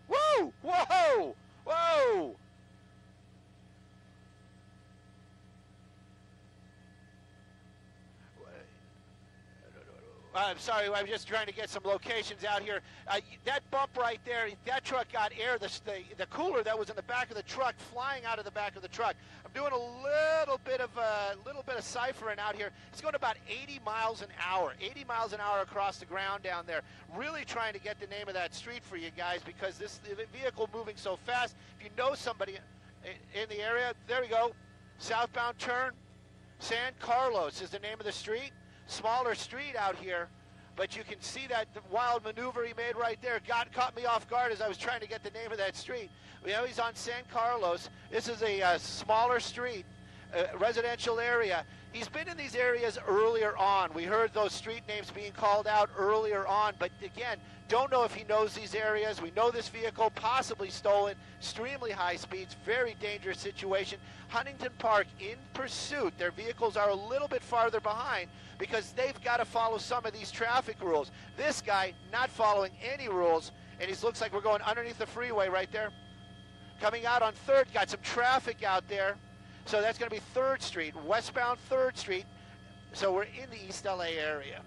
Woo! Whoa! Whoa! I'm sorry, I'm just trying to get some locations out here. That bump right there, that truck got air, the cooler that was in the back of the truck flying out of the back of the truck. I'm doing a little bit of ciphering out here. It's going about 80 miles an hour, 80 miles an hour across the ground down there. Really trying to get the name of that street for you guys because this vehicle moving so fast. If you know somebody in the area, there we go. Southbound turn, San Carlos is the name of the street. Smaller street out here, but you can see that the wild maneuver he made right there caught me off guard as I was trying to get the name of that street. You know, he's on San Carlos. This is a smaller street, residential area. He's been in these areas earlier on. We heard those street names being called out earlier on, but again, don't know if he knows these areas. We know this vehicle possibly stolen, extremely high speeds, very dangerous situation. Huntington Park in pursuit. Their vehicles are a little bit farther behind because they've got to follow some of these traffic rules. This guy not following any rules, and he looks like we're going underneath the freeway right there. Coming out on 3rd, got some traffic out there. So that's going to be 3rd Street, westbound 3rd Street. So we're in the East LA area.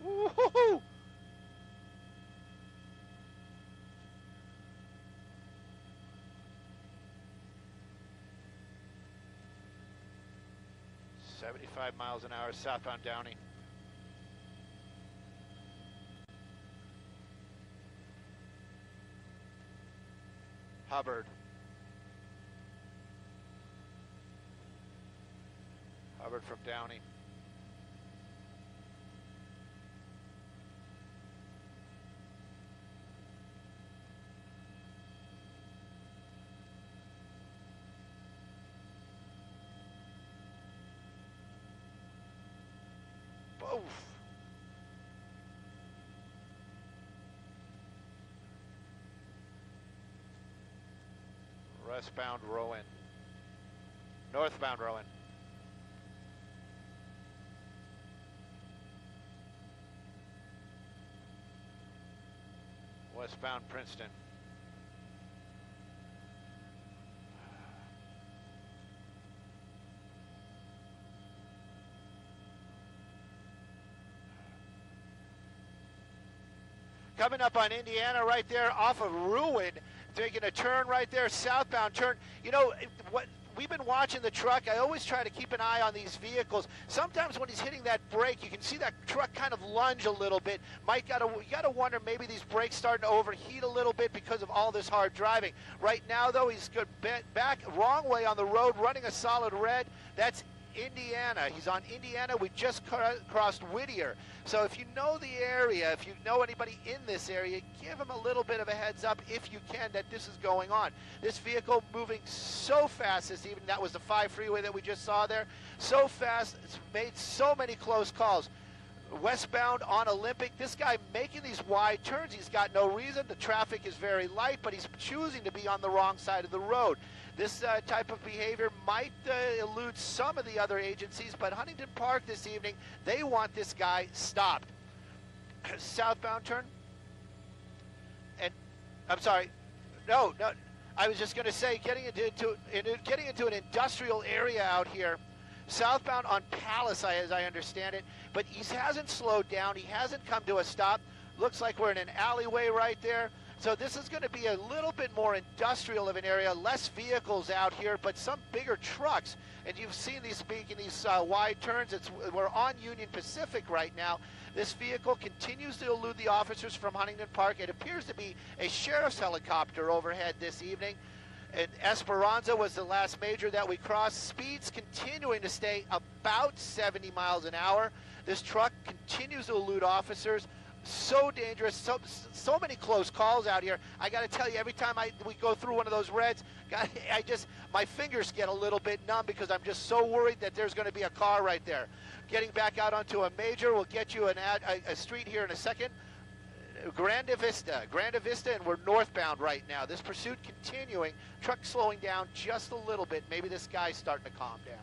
Woo-hoo-hoo! 75 miles an hour, southbound Downey. Hubbard. Hubbard from Downey. Oof. Westbound Rowan. Northbound Rowan. Westbound Princeton. Coming up on Indiana right there off of Ruin, taking a turn right there, southbound turn. You know, what we've been watching the truck. I always try to keep an eye on these vehicles. Sometimes when he's hitting that brake, you can see that truck kind of lunge a little bit. You gotta wonder maybe these brakes starting to overheat a little bit because of all this hard driving. Right now, though, he's good back wrong way on the road, running a solid red. That's Indiana. He's on Indiana. We just crossed Whittier. So if you know the area, if you know anybody in this area, give him a little bit of a heads up if you can that this is going on. This vehicle moving so fast this evening. That was the 5 freeway that we just saw there. So fast. It's made so many close calls. Westbound on Olympic, this guy making these wide turns. He's got no reason. The traffic is very light, but he's choosing to be on the wrong side of the road. This type of behavior might elude some of the other agencies, but Huntington Park this evening, they want this guy stopped. Southbound turn. And I'm sorry, no, I was just going to say, getting into an industrial area out here. southbound on Palace, as I understand it, but he hasn't slowed down. He hasn't come to a stop. Looks like we're in an alleyway right there. So this is going to be a little bit more industrial of an area, less vehicles out here, but some bigger trucks. And you've seen these making these wide turns. We're on Union Pacific right now. This vehicle continues to elude the officers from Huntington Park. It appears to be a sheriff's helicopter overhead this evening. And Esperanza was the last major that we crossed. Speeds continuing to stay about 70 miles an hour. This truck continues to elude officers. So dangerous, so many close calls out here. I got to tell you, every time we go through one of those reds, my fingers get a little bit numb because I'm just so worried that there's going to be a car right there. Getting back out onto a major, we'll get you a street here in a second. Grande Vista, and we're northbound right now. This pursuit continuing, truck slowing down just a little bit. Maybe this guy's starting to calm down.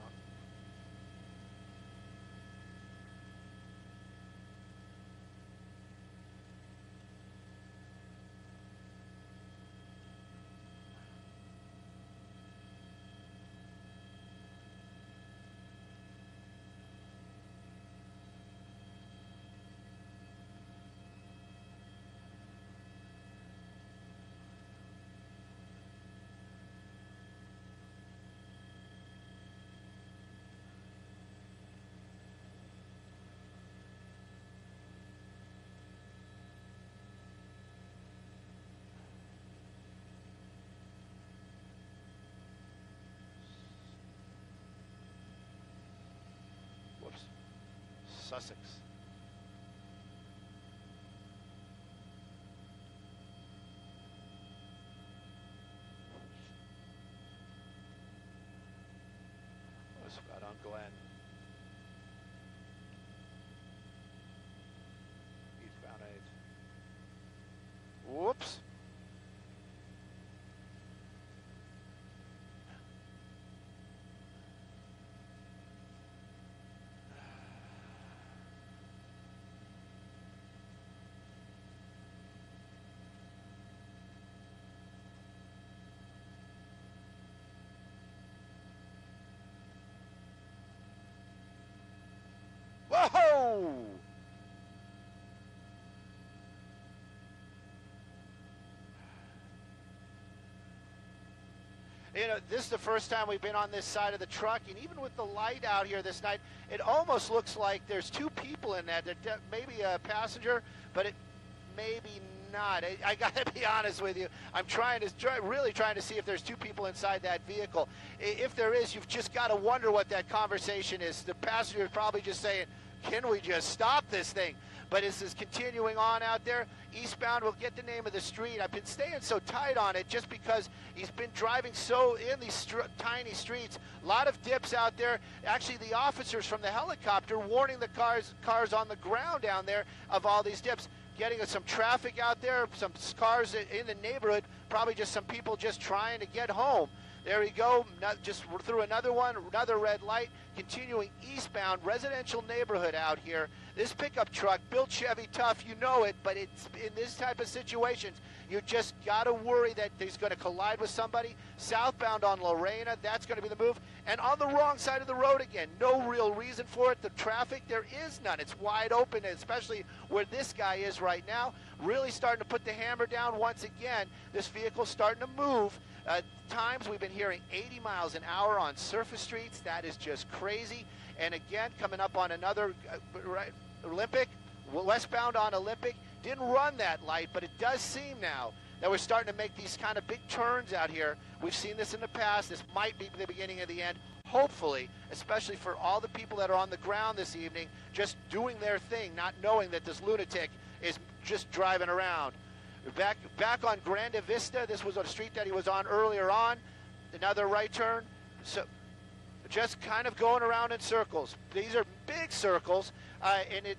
Sussex. Westbound on Glen. Eastbound 8. Whoops. Whoa! You know, this is the first time we've been on this side of the truck, and even with the light out here this night, it almost looks like there's two people in that. There maybe a passenger, but it maybe not. I got to be honest with you. I'm really trying to see if there's two people inside that vehicle. If there is, you've just got to wonder what that conversation is. The passenger is probably just saying, can we just stop this thing? But this is continuing on out there. Eastbound, we'll get the name of the street. I've been staying so tight on it just because he's been driving so in these tiny streets. A lot of dips out there. Actually, the officers from the helicopter warning the cars on the ground down there of all these dips. Getting some traffic out there, some cars in the neighborhood, probably just some people just trying to get home. There we go, just through another one, another red light, continuing eastbound, residential neighborhood out here. This pickup truck, built Chevy tough, you know it, but it's in this type of situations, you just got to worry that he's going to collide with somebody. Southbound on Lorena, that's going to be the move. And on the wrong side of the road again, no real reason for it. The traffic, there is none. It's wide open, especially where this guy is right now. Really starting to put the hammer down once again. This vehicle's starting to move. Times we've been hearing 80 miles an hour on surface streets. That is just crazy. And again, coming up on another Olympic, westbound on Olympic, didn't run that light, but it does seem now that we're starting to make these kind of big turns out here. We've seen this in the past. This might be the beginning of the end. Hopefully, especially for all the people that are on the ground this evening, just doing their thing, not knowing that this lunatic is just driving around. Back on Grande Vista, this was a street that he was on earlier on. Another right turn. So just kind of going around in circles. These are big circles, and it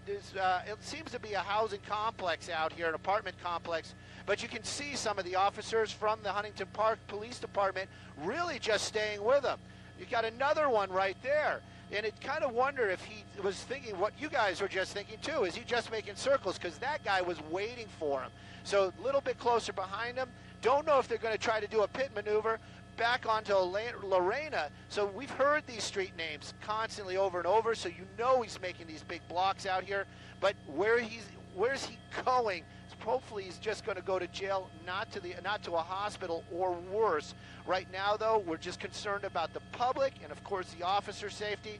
seems to be a housing complex out here, an apartment complex. But you can see some of the officers from the Huntington Park Police Department really just staying with him. You got another one right there. And it kind of wonder if he was thinking what you guys were just thinking too. Is he just making circles? Because that guy was waiting for him. So a little bit closer behind him. Don't know if they're going to try to do a pit maneuver. back onto Lorena. So we've heard these street names constantly over and over, so you know he's making these big blocks out here. But where's he going? Hopefully he's just going to go to jail, not to a hospital or worse. Right now, though, we're just concerned about the public and, of course, the officer safety.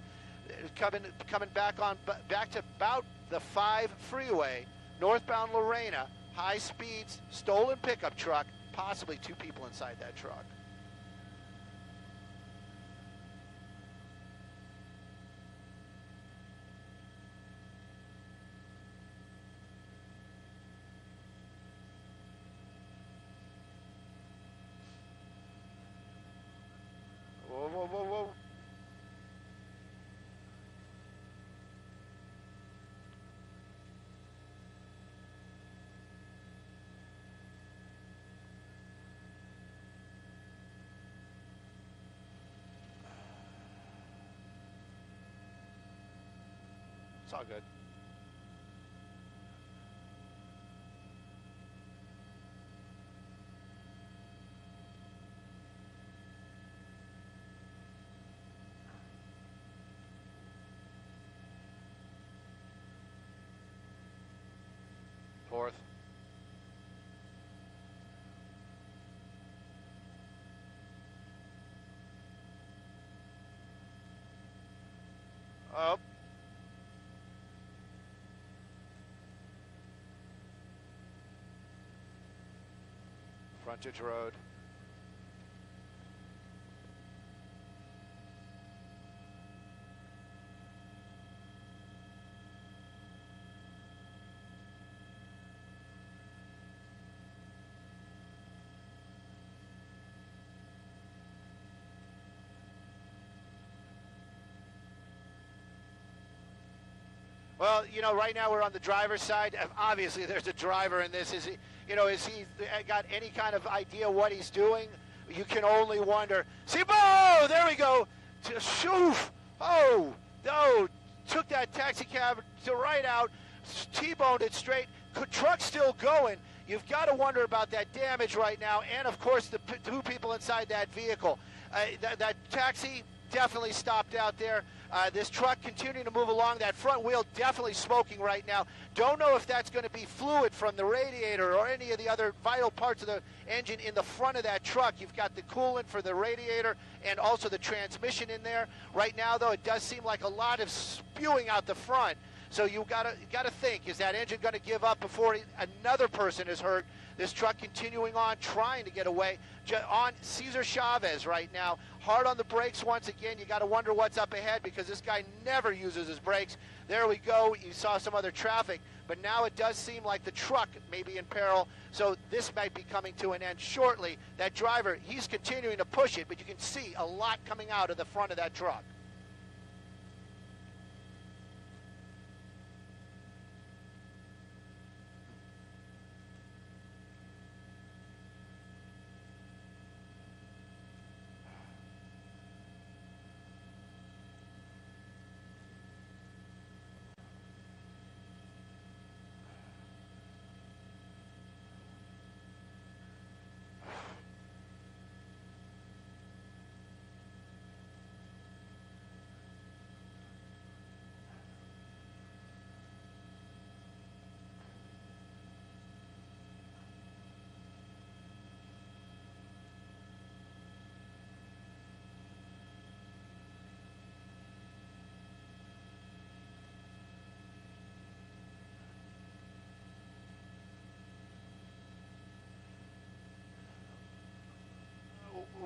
Coming back to about the 5 freeway, northbound Lorena, high speeds, stolen pickup truck, possibly 2 people inside that truck. Whoa, whoa, whoa, whoa. It's all good. Fourth. Up. Frontage road. Well, you know, right now we're on the driver's side. Obviously, there's a driver in this. Is he got any kind of idea what he's doing? You can only wonder. Sibo! There we go. Shoof! Oh, no. Took that taxi cab to right out. T-boned it straight. Truck's still going. You've got to wonder about that damage right now. And, of course, the 2 people inside that vehicle. That taxi definitely stopped out there. This truck continuing to move along. That front wheel definitely smoking right now. Don't know if that's going to be fluid from the radiator or any of the other vital parts of the engine in the front of that truck. You've got the coolant for the radiator and also the transmission in there. Right now, though, it does seem like a lot of spewing out the front. So you gotta think, is that engine going to give up before another person is hurt? This truck continuing on, trying to get away. On Cesar Chavez right now, hard on the brakes once again. You got to wonder what's up ahead because this guy never uses his brakes. There we go. You saw some other traffic, but now it does seem like the truck may be in peril. So this might be coming to an end shortly. That driver, he's continuing to push it, but you can see a lot coming out of the front of that truck.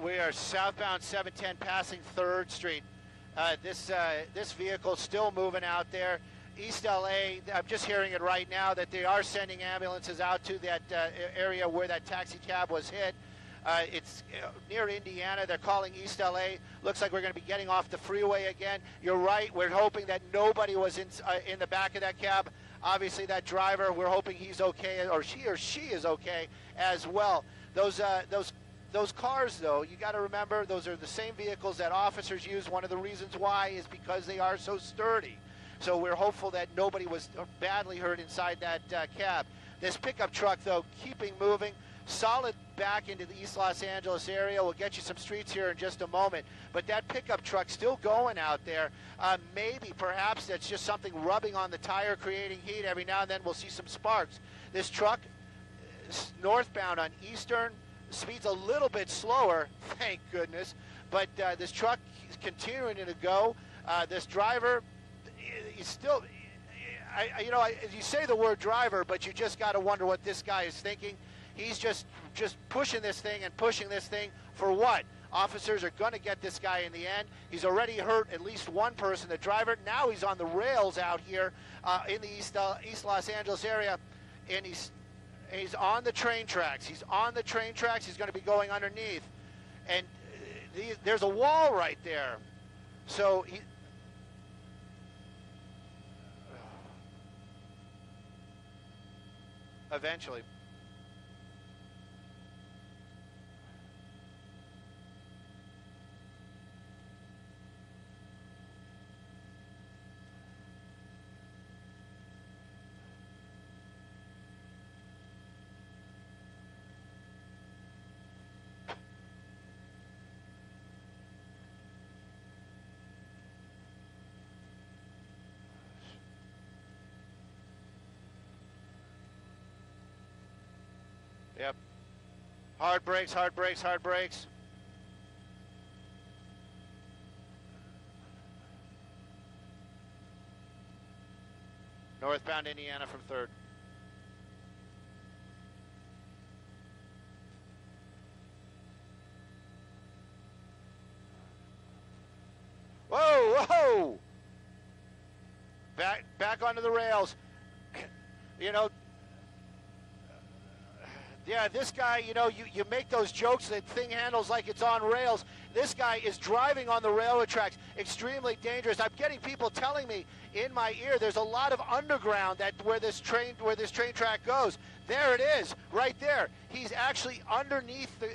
We are southbound 710 passing 3rd Street. This vehicle still moving out there. East LA, I'm just hearing it right now that they are sending ambulances out to that area where that taxi cab was hit. It's near Indiana. They're calling East LA. Looks like we're going to be getting off the freeway again. You're right. We're hoping that nobody was in the back of that cab. Obviously, that driver, we're hoping he's okay, or she is okay as well. Those cars, though, you got to remember, those are the same vehicles that officers use. One of the reasons why is because they are so sturdy. So we're hopeful that nobody was badly hurt inside that cab. This pickup truck, though, keeping moving. solid back into the East Los Angeles area. We'll get you some streets here in just a moment. But that pickup truck still going out there. Maybe, perhaps, that's just something rubbing on the tire, creating heat. Every now and then we'll see some sparks. This truck is northbound on Eastern. Speed's a little bit slower, thank goodness. But this truck is continuing to go. This driver, he's still... you say the word driver, but you just got to wonder what this guy is thinking. He's just pushing this thing and pushing this thing for what? Officers are going to get this guy in the end. He's already hurt at least one person, the driver. Now he's on the rails out here in the East Los Angeles area, and he's on the train tracks. He's on the train tracks. He's going to be going underneath, and there's a wall right there. So he... Eventually. Yep. Hard brakes, hard brakes, hard brakes. Northbound Indiana from 3rd. Whoa, whoa! Back onto the rails. You know, yeah, this guy, you make those jokes that thing handles like it's on rails. This guy is driving on the railroad tracks. Extremely dangerous. I'm getting people telling me in my ear there's a lot of underground where this train track goes. There it is, right there. He's actually underneath the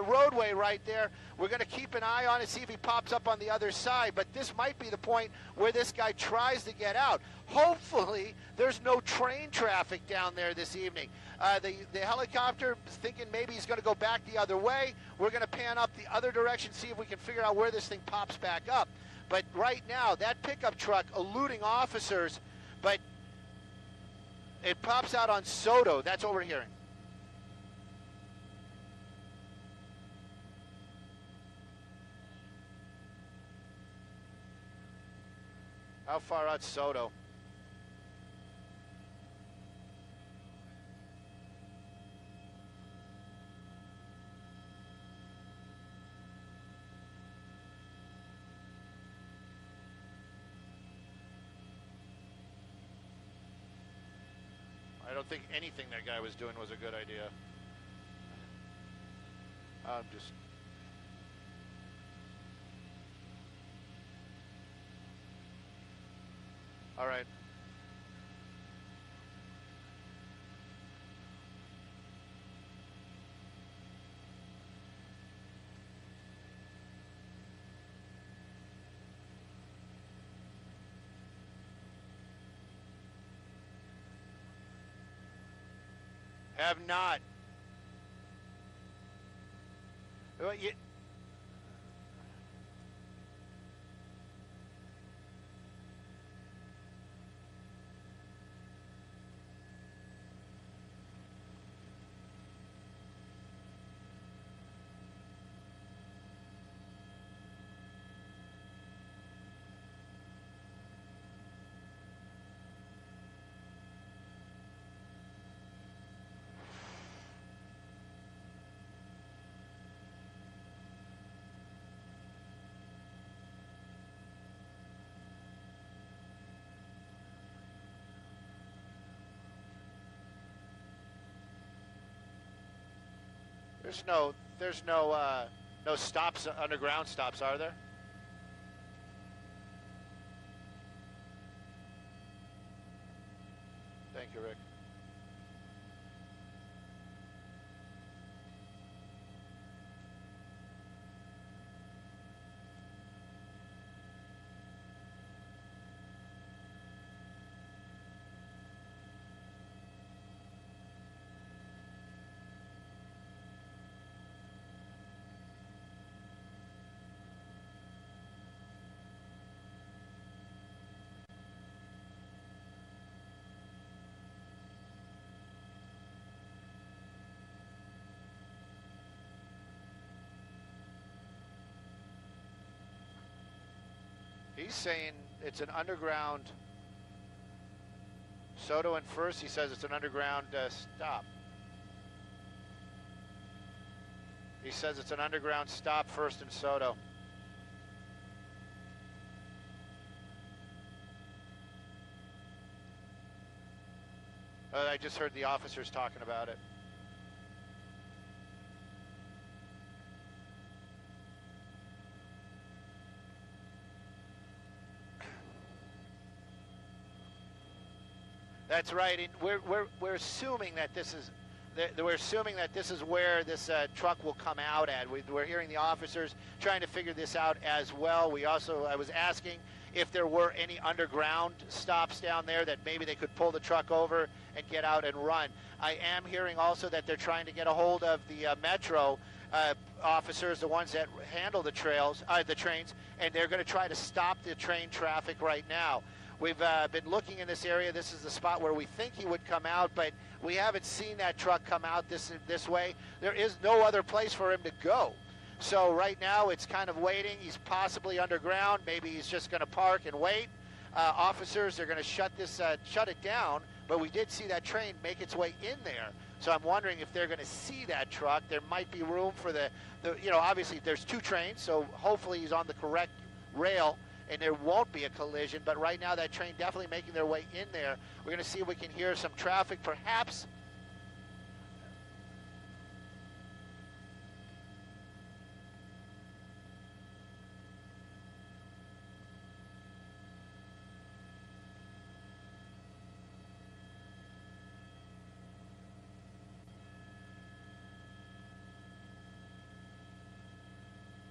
roadway right there. We're going to keep an eye on it, see if he pops up on the other side. But this might be the point where this guy tries to get out. Hopefully, there's no train traffic down there this evening. The helicopter is thinking maybe he's going to go back the other way. We're going to pan up the other direction, see if we can figure out where this thing pops back up. But right now, that pickup truck eluding officers, but it pops out on Soto. That's what we're hearing. How far out Soto? I don't think anything that guy was doing was a good idea. I'm just... All right. Have not. Well, There's no stops, underground stops, are there? Thank you, Rick. He's saying it's an underground. Soto in first, he says it's an underground stop. He says it's an underground stop first in Soto. I just heard the officers talking about it. That's right. And we're assuming that this is where this truck will come out at. We're hearing the officers trying to figure this out as well. I was asking if there were any underground stops down there that maybe they could pull the truck over and get out and run. I am hearing also that they're trying to get a hold of the Metro officers, the ones that handle the trains, and they're going to try to stop the train traffic right now. We've been looking in this area. This is the spot where we think he would come out, but we haven't seen that truck come out this way. There is no other place for him to go. So right now it's kind of waiting. He's possibly underground. Maybe he's just going to park and wait. Officers are going to shut it down, but we did see that train make its way in there. So I'm wondering if they're going to see that truck. There might be room for obviously there's two trains, so hopefully he's on the correct rail and there won't be a collision. But right now that train definitely making their way in there. We're going to see if we can hear some traffic, perhaps.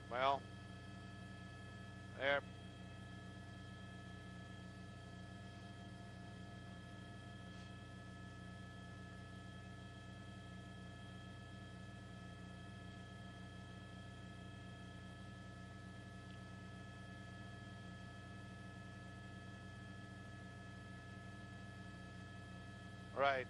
Well, there. Right.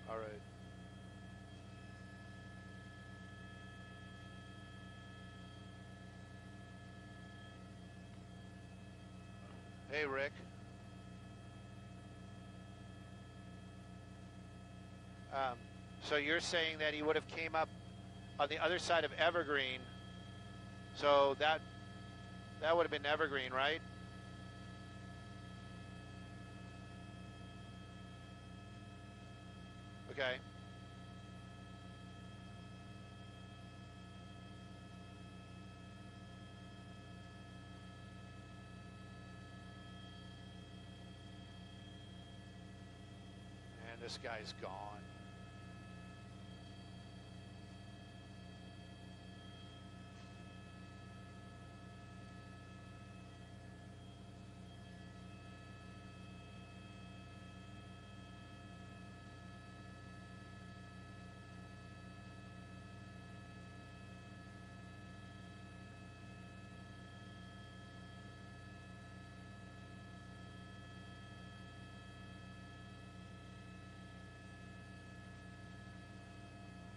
All right. Hey, Rick. So you're saying that he would have came up on the other side of Evergreen. So that would have been Evergreen, right? Okay. And this guy's gone.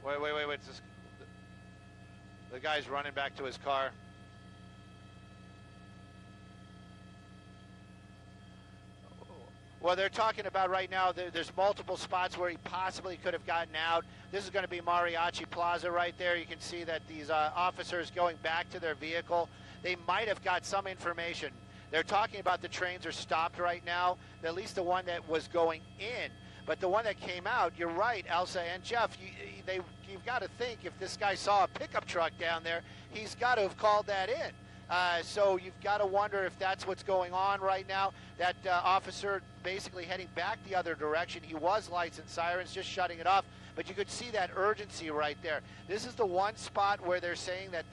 Wait. The guy's running back to his car. Well, they're talking about right now, there's multiple spots where he possibly could have gotten out. This is going to be Mariachi Plaza right there. You can see that these officers going back to their vehicle. They might have got some information. They're talking about the trains are stopped right now, at least the one that was going in. But the one that came out, you're right, Elsa and Jeff, you've got to think if this guy saw a pickup truck down there, he's got to have called that in. So you've got to wonder if that's what's going on right now. That officer basically heading back the other direction. He was lights and sirens, just shutting it off. But you could see that urgency right there. This is the one spot where they're saying that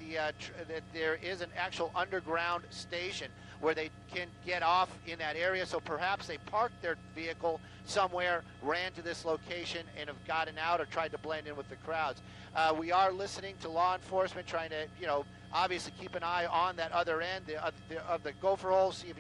that there is an actual underground station where they can get off in that area. So perhaps they parked their vehicle somewhere, ran to this location, and have gotten out or tried to blend in with the crowds. We are listening to law enforcement, trying to, obviously keep an eye on that other end of the gopher hole, see if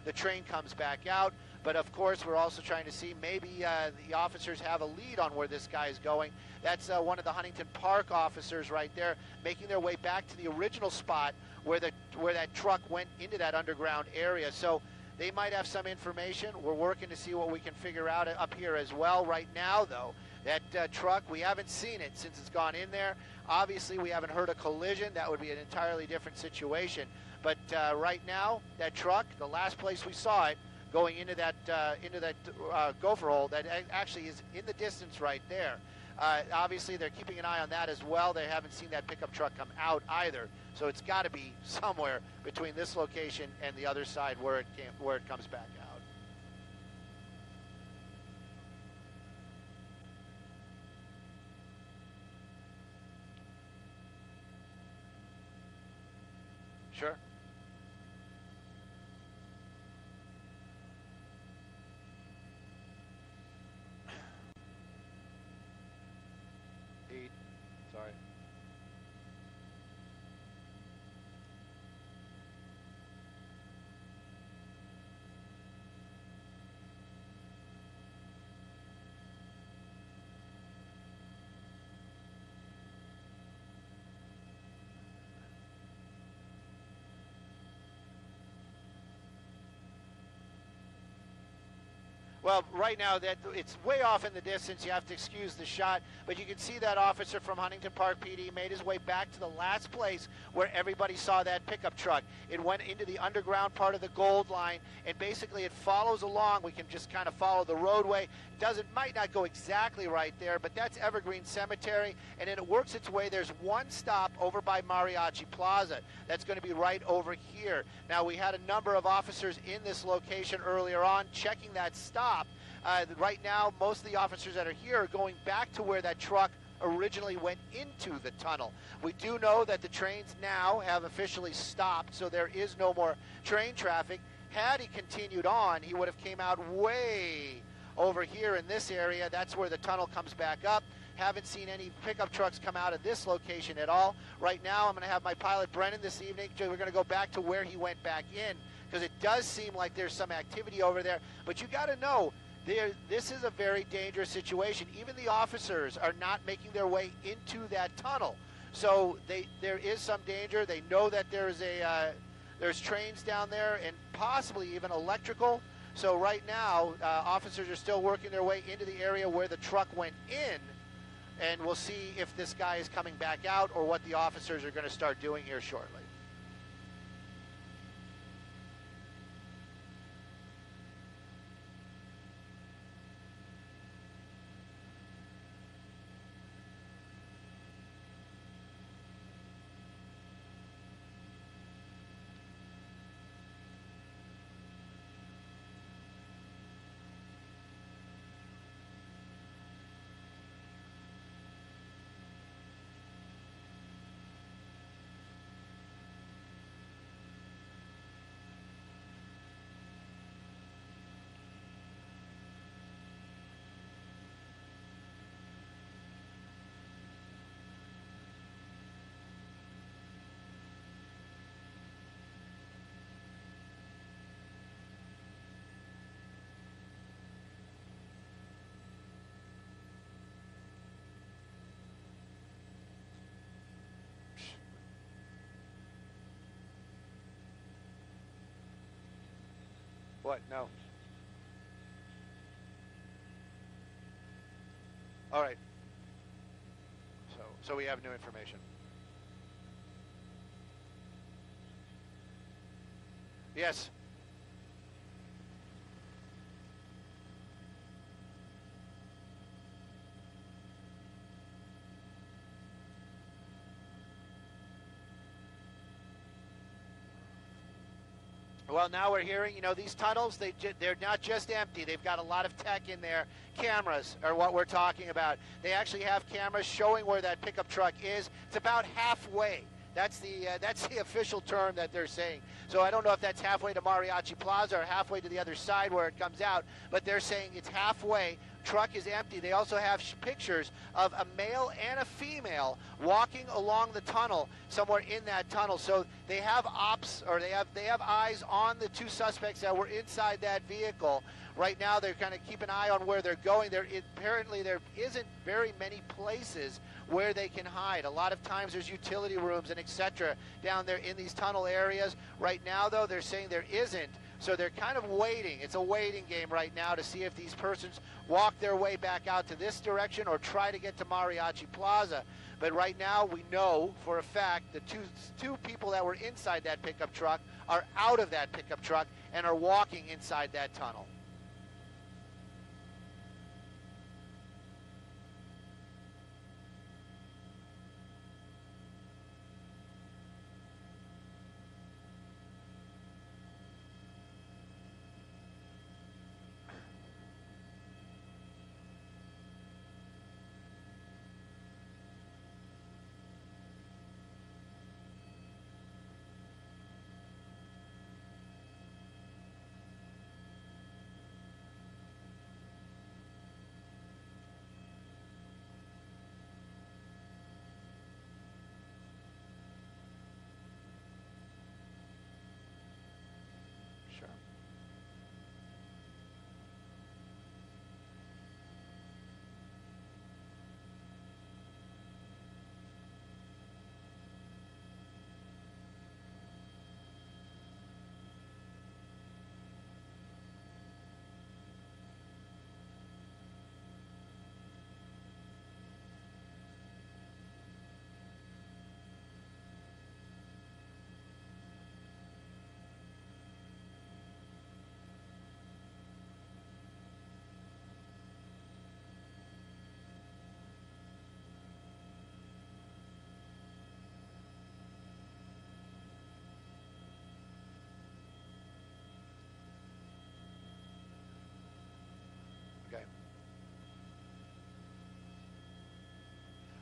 the train comes back out. But of course, we're also trying to see maybe the officers have a lead on where this guy is going. That's one of the Huntington Park officers right there, making their way back to the original spot where that truck went into that underground area. So they might have some information. We're working to see what we can figure out up here as well. Right now, though, that truck, we haven't seen it since it's gone in there. Obviously, we haven't heard a collision. That would be an entirely different situation. But right now, that truck, the last place we saw it, going into that gopher hole, that actually is in the distance right there. Obviously, they're keeping an eye on that as well. They haven't seen that pickup truck come out either. So it's got to be somewhere between this location and the other side where it comes back out. Sure. Sorry. Well, right now that it's way off in the distance. You have to excuse the shot, but you can see that officer from Huntington Park PD made his way back to the last place where everybody saw that pickup truck. It went into the underground part of the Gold Line, and basically it follows along. We can just kind of follow the roadway. Might not go exactly right there, but that's Evergreen Cemetery, and then it works its way. There's one stop over by Mariachi Plaza. That's going to be right over here. Now, we had a number of officers in this location earlier on checking that stop. Right now, most of the officers that are here are going back to where that truck originally went into the tunnel. We do know that the trains now have officially stopped, so there is no more train traffic. Had he continued on, he would have came out way over here in this area. That's where the tunnel comes back up. Haven't seen any pickup trucks come out of this location at all. Right now, I'm going to have my pilot Brennan this evening. We're going to go back to where he went back in, because it does seem like there's some activity over there. But you got to know, this is a very dangerous situation. Even the officers are not making their way into that tunnel. So there is some danger. They know that there's trains down there and possibly even electrical. So right now, officers are still working their way into the area where the truck went in, and we'll see if this guy is coming back out or what the officers are going to start doing here shortly. What? No. All right. So we have new information. Yes. Well, now we're hearing, these tunnels, they're not just empty. They've got a lot of tech in there. Cameras are what we're talking about. They actually have cameras showing where that pickup truck is. It's about halfway. That's the official term that they're saying. So I don't know if that's halfway to Mariachi Plaza or halfway to the other side where it comes out, but they're saying it's halfway. Truck is empty. They also have pictures of a male and a female walking along the tunnel, somewhere in that tunnel. So they have they have eyes on the two suspects that were inside that vehicle. Right now, they're kind of keep an eye on where they're going. Apparently there isn't very many places where they can hide. A lot of times there's utility rooms and etc. down there in these tunnel areas. Right now, though, they're saying there isn't. So they're kind of waiting. It's a waiting game right now to see if these persons walk their way back out to this direction or try to get to Mariachi Plaza. But right now, we know for a fact the two people that were inside that pickup truck are out of that pickup truck and are walking inside that tunnel. Sure. Okay.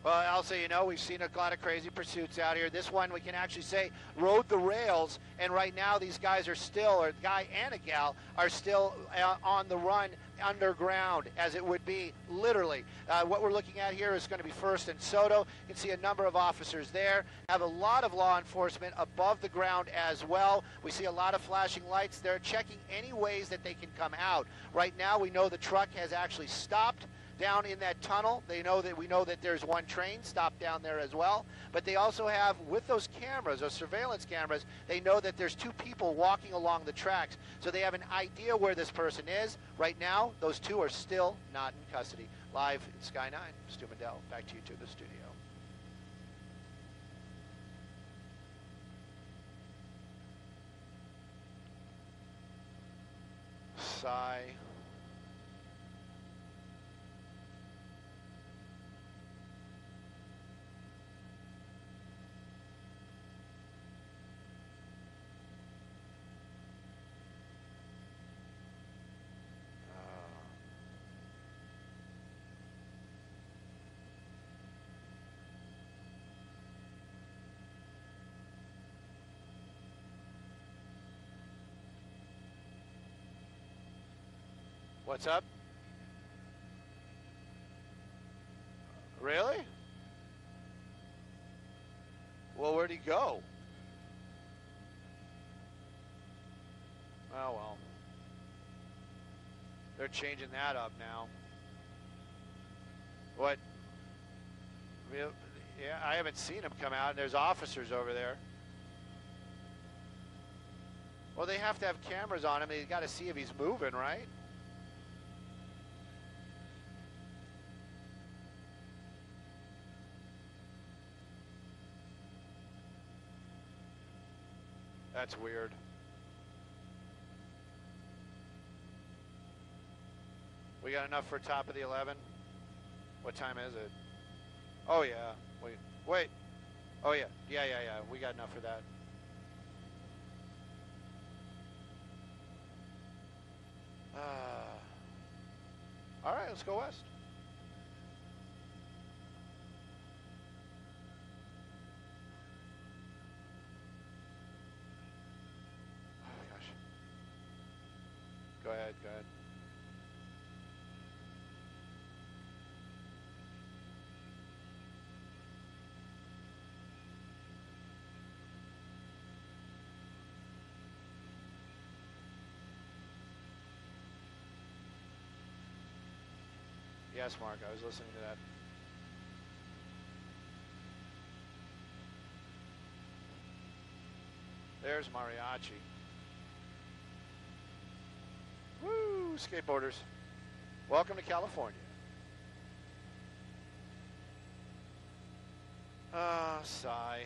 Well, also, we've seen a lot of crazy pursuits out here. This one, we can actually say, rode the rails, and right now these guys are still, or the guy and a gal, are still on the run underground, as it would be, literally. What we're looking at here is going to be First and Soto. You can see a number of officers there. Have a lot of law enforcement above the ground as well. We see a lot of flashing lights. They're checking any ways that they can come out. Right now, we know the truck has actually stopped down in that tunnel. We know that there's one train stopped down there as well, but they also have, with those cameras, those surveillance cameras, they know that there's two people walking along the tracks, so they have an idea where this person is. Right now, those two are still not in custody. Live in Sky 9, Stu Mandel, back to you to the studio. Sigh. What's up? Really? Well, where'd he go? Oh, well. They're changing that up now. What? Yeah, I haven't seen him come out, and there's officers over there. Well, they have to have cameras on him. They got to see if he's moving, right? That's weird. We got enough for top of the 11? What time is it? Oh, yeah. Wait. Oh, yeah. Yeah. We got enough for that. All right, let's go west. Oh, gosh. Go ahead, go ahead. Yes, Mark, I was listening to that. There's Mariachi. Woo, skateboarders. Welcome to California. Sigh.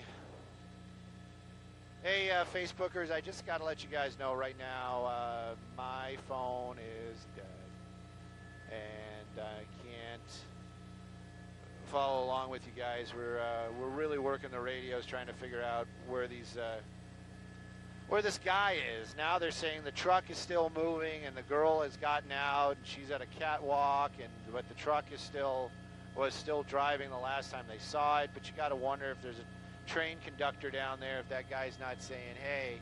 Hey, Facebookers, I just got to let you guys know right now, my phone is dead. And I can't follow along with you guys. We're really working the radios, trying to figure out where these where this guy is. Now they're saying the truck is still moving, and the girl has gotten out, and she's at a catwalk, but the truck was still driving the last time they saw it. But you got to wonder if there's a train conductor down there, if that guy's not saying, hey.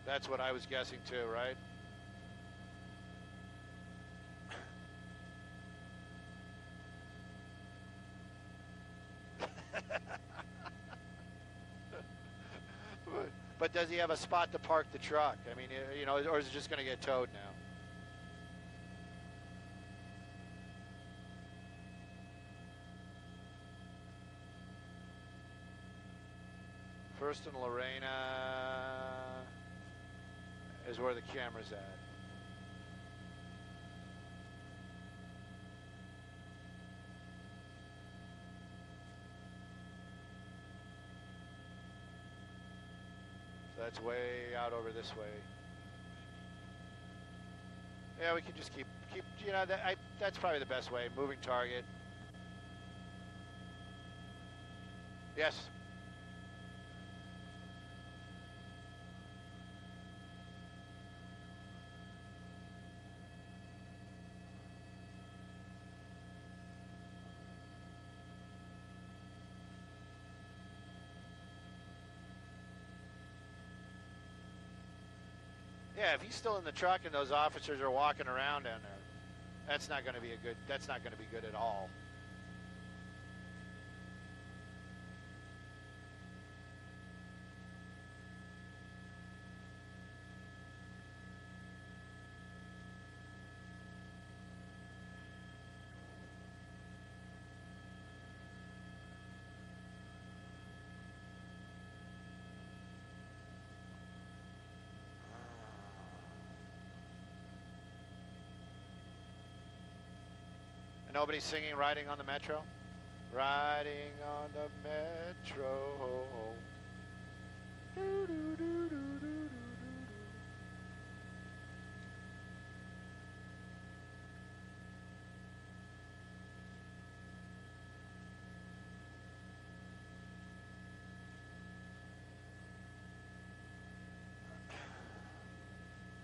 That's what I was guessing too, right? But does he have a spot to park the truck? I mean, you know, or is it just going to get towed now? First and Lorena is where the camera's at. So that's way out over this way. Yeah, we can just keep, you know, that's probably the best way. Moving target. Yes. Yeah, if he's still in the truck and those officers are walking around down there, that's not going to be good at all. And nobody's singing Riding on the Metro? Riding on the Metro.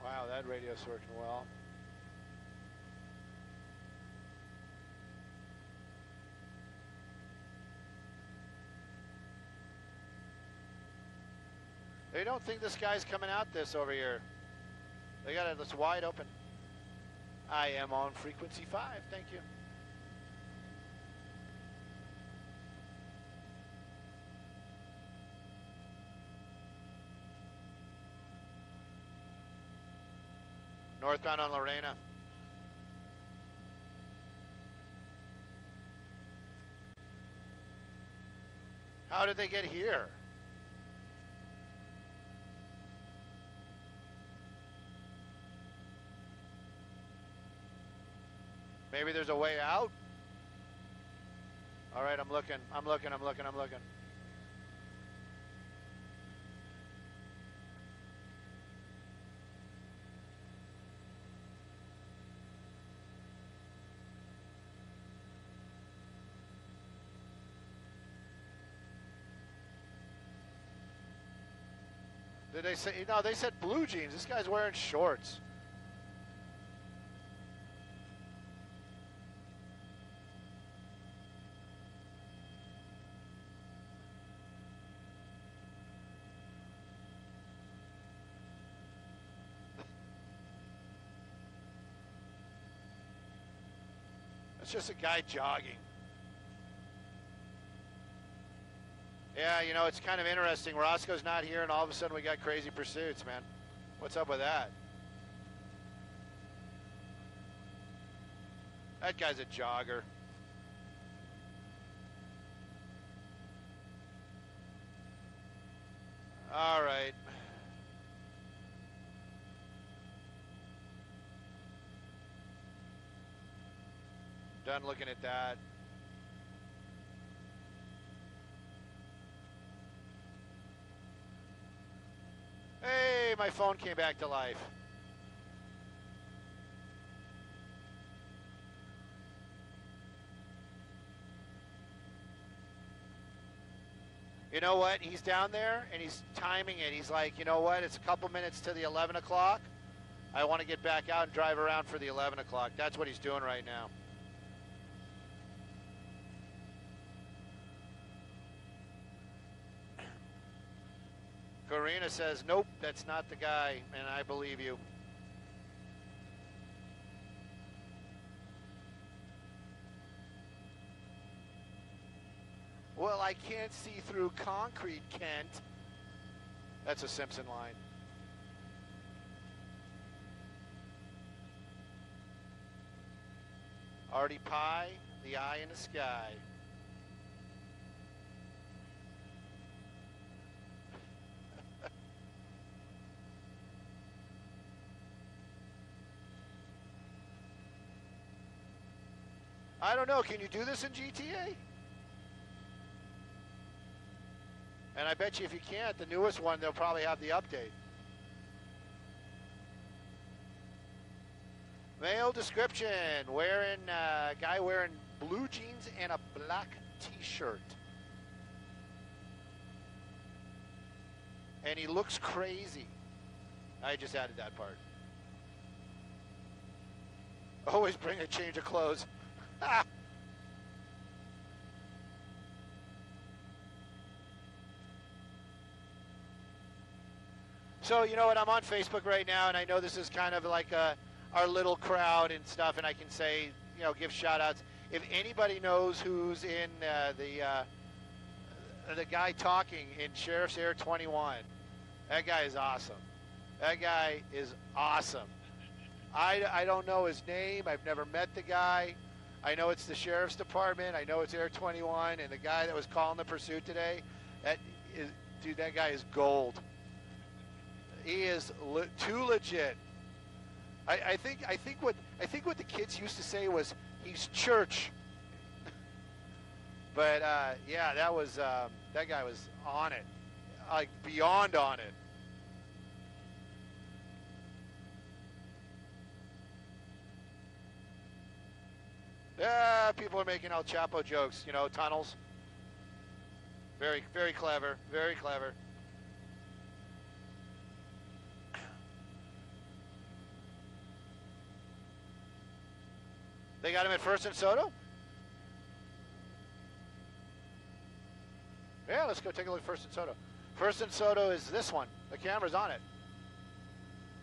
Wow, that radio's working well. They don't think this guy's coming out this over here. They got it, it's wide open. I am on frequency 5, thank you. Northbound on Lorena. How did they get here? Maybe there's a way out. All right, I'm looking. Did they say? No, they said blue jeans. This guy's wearing shorts. It's just a guy jogging. Yeah, you know, it's kind of interesting. Roscoe's not here, and all of a sudden we got crazy pursuits, man. What's up with that? That guy's a jogger. All right. Done looking at that. Hey, my phone came back to life. You know what? He's down there and he's timing it. He's like, you know what? It's a couple minutes to the 11 o'clock. I want to get back out and drive around for the 11 o'clock. That's what he's doing right now. Karina says, nope, that's not the guy, and I believe you. Well, I can't see through concrete, Kent. That's a Simpson line. Artie Pie, the eye in the sky. I don't know. Can you do this in GTA? And I bet you if you can't, the newest one, they'll probably have the update. Male description, guy wearing blue jeans and a black t-shirt. And he looks crazy. I just added that part. Always bring a change of clothes. So, you know what, I'm on Facebook right now, and I know this is kind of like our little crowd and stuff, and I can say, you know, give shout-outs. If anybody knows who's in the guy talking in Sheriff's Air 21, that guy is awesome. That guy is awesome. I don't know his name. I've never met the guy. I know it's the Sheriff's Department. I know it's Air 21, and the guy that was calling the pursuit today, dude, that guy is gold. He is too legit. I think what the kids used to say was he's church. But yeah, that guy was on it, like beyond on it. Yeah, people are making El Chapo jokes, you know, tunnels. Very, very clever, very clever. They got him at First and Soto? Yeah, let's go take a look at First and Soto. First and Soto is this one. The camera's on it.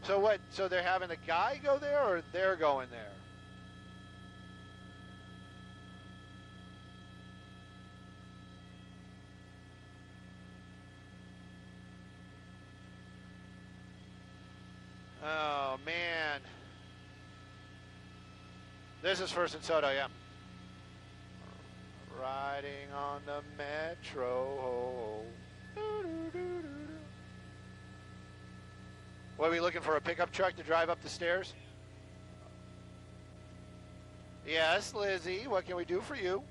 So what? So they're having the guy go there, or they're going there? Oh, man. This is First and Soto, yeah. Riding on the metro. What, are we looking for a pickup truck to drive up the stairs? Yes, Lizzie, what can we do for you?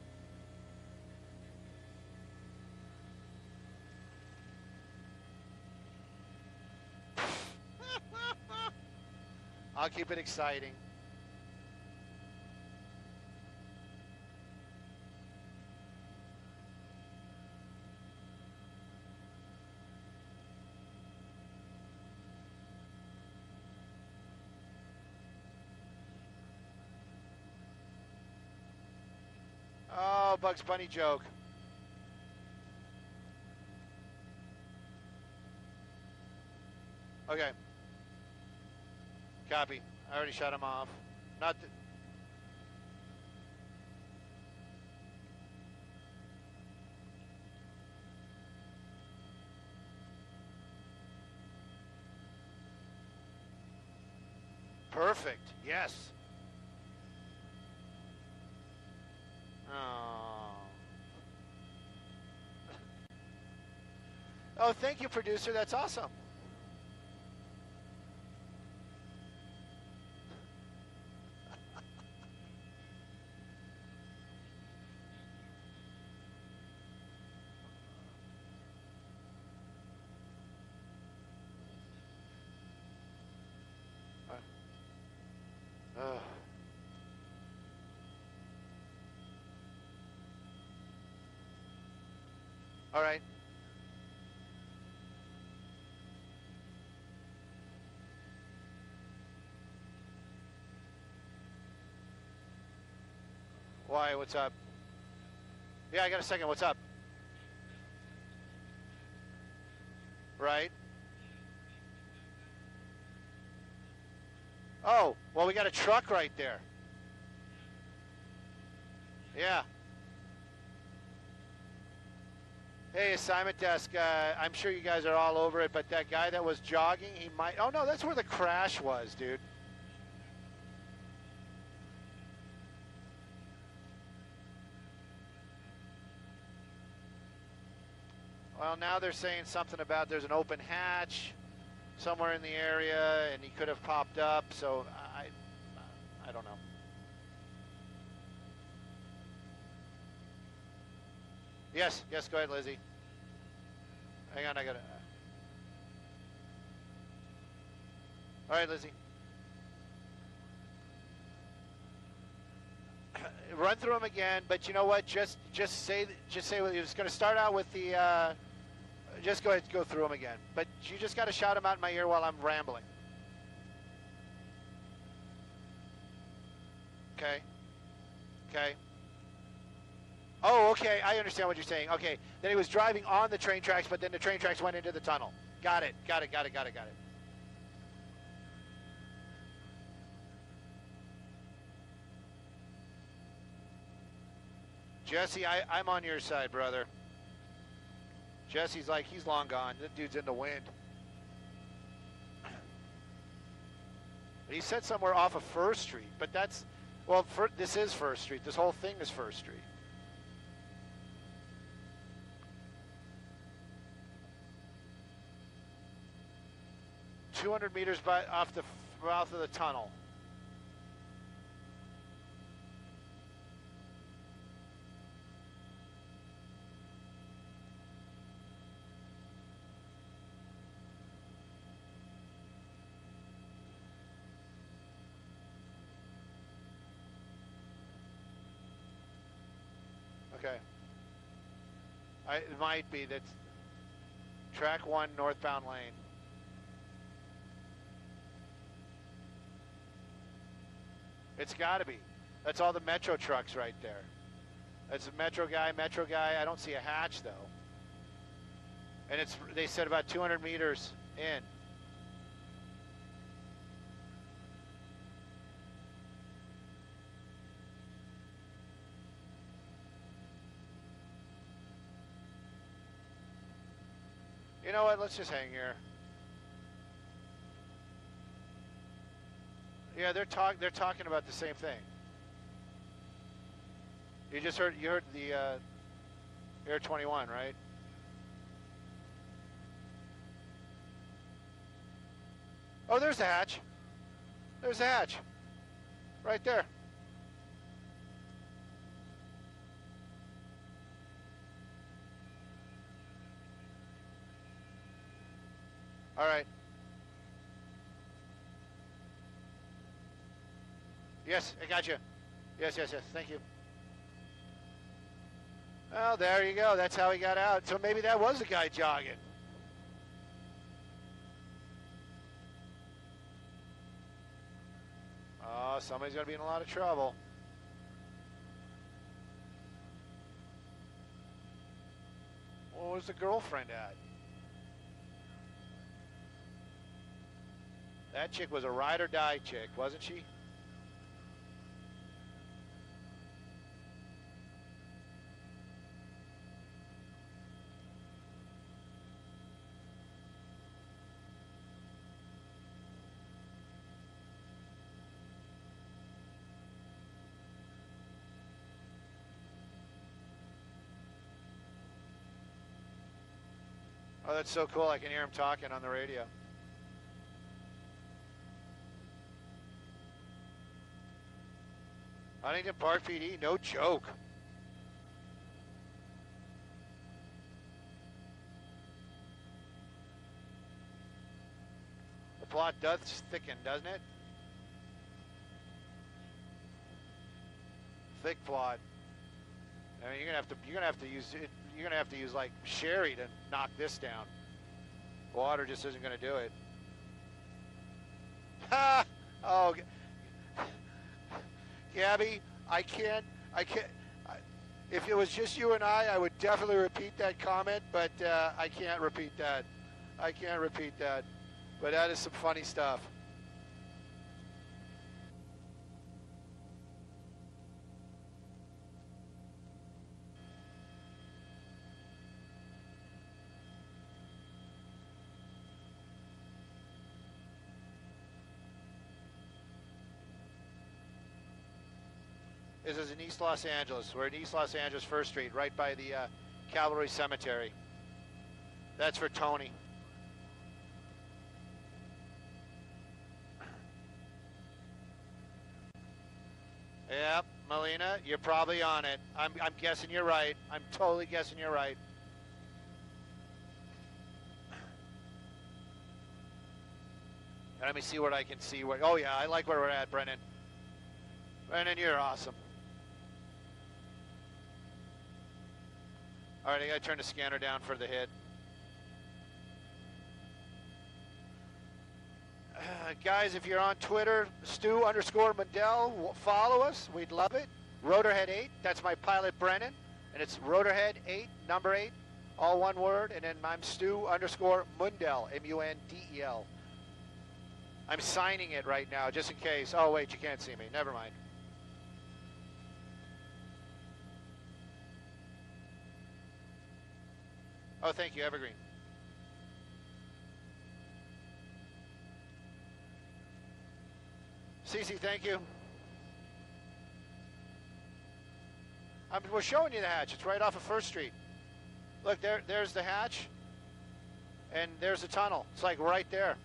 I'll keep it exciting. Oh, Bugs Bunny joke. Okay. Copy. I already shut him off. Not. Perfect. Yes. Oh. Oh, thank you, producer. That's awesome. All right. Why? What's up? Yeah, I got a second. What's up? Right. Oh, well, we got a truck right there. Yeah. Hey, assignment desk, I'm sure you guys are all over it, but that guy that was jogging, he might... Oh, no, that's where the crash was, dude. Well, now they're saying something about there's an open hatch somewhere in the area, and he could have popped up, so I don't know. Yes, go ahead, Lizzie. Hang on, I got to... All right, Lizzie. Run through them again, but you know what? Just say it was going to start out with the... just go ahead and go through them again. But you just got to shout them out in my ear while I'm rambling. Okay. Okay. Oh, okay. I understand what you're saying. Okay. Then he was driving on the train tracks, but then the train tracks went into the tunnel. Got it. Jesse, I'm on your side, brother. Jesse's like, he's long gone. That dude's in the wind. He said somewhere off of First Street, but that's... Well, this is First Street. This whole thing is First Street. ...200 meters off the mouth of the tunnel. Okay. It might be. That's track 1, northbound lane. It's got to be. That's all the Metro trucks right there. That's a Metro guy. I don't see a hatch, though. And they said about 200 meters in. You know what? Let's just hang here. Yeah, they're talking about the same thing. You heard the Air 21, right? Oh, there's the hatch. There's the hatch. Right there. All right. Yes, I got you. Yes. Thank you. Well, there you go. That's how he got out. So maybe that was the guy jogging. Oh, somebody's going to be in a lot of trouble. Where's the girlfriend at? That chick was a ride or die chick, wasn't she? Oh, that's so cool. I can hear him talking on the radio. Huntington Park PD, no joke. The plot does thicken, doesn't it? Thick plot. I mean, you're gonna have to use it. You're gonna have to use like sherry to knock this down. Water just isn't gonna do it. Ha! Oh, Gabby, I can't. If it was just you and I would definitely repeat that comment, but I can't repeat that. I can't repeat that. But that is some funny stuff. This is in East Los Angeles. We're in East Los Angeles, 1st Street, right by the Cavalry Cemetery. That's for Tony. Yep, Melina, you're probably on it. I'm guessing you're right. I'm totally guessing you're right. Let me see what I can see. Oh yeah, I like where we're at, Brennan. Brennan, you're awesome. All right, I gotta turn the scanner down for the hit. Guys, if you're on Twitter, Stu_Mundell, follow us. We'd love it. Rotorhead8, that's my pilot Brennan, and it's Rotorhead8, number 8, all one word, and then I'm Stu_Mundell, M-U-N-D-E-L. I'm signing it right now, just in case. Oh wait, you can't see me. Never mind. Oh, thank you, Evergreen. Cece, thank you. We're showing you the hatch. It's right off of 1st Street. Look, there's the hatch, and there's the tunnel. It's like right there.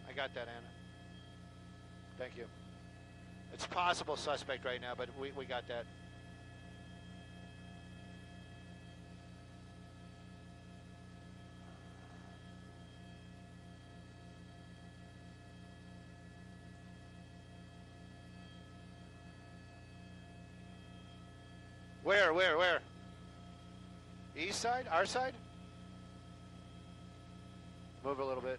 I got that, Anna. Thank you. It's possible suspect right now, but we got that. Where? East side? Our side? Move a little bit.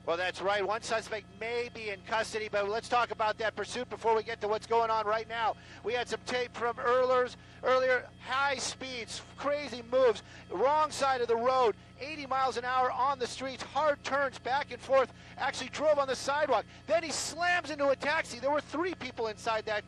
Well, that's right. One suspect may be in custody, but let's talk about that pursuit before we get to what's going on right now. We had some tape from earlier, high speeds, crazy moves, wrong side of the road, 80 miles an hour on the streets, hard turns back and forth, actually drove on the sidewalk. Then he slams into a taxi. There were 3 people inside that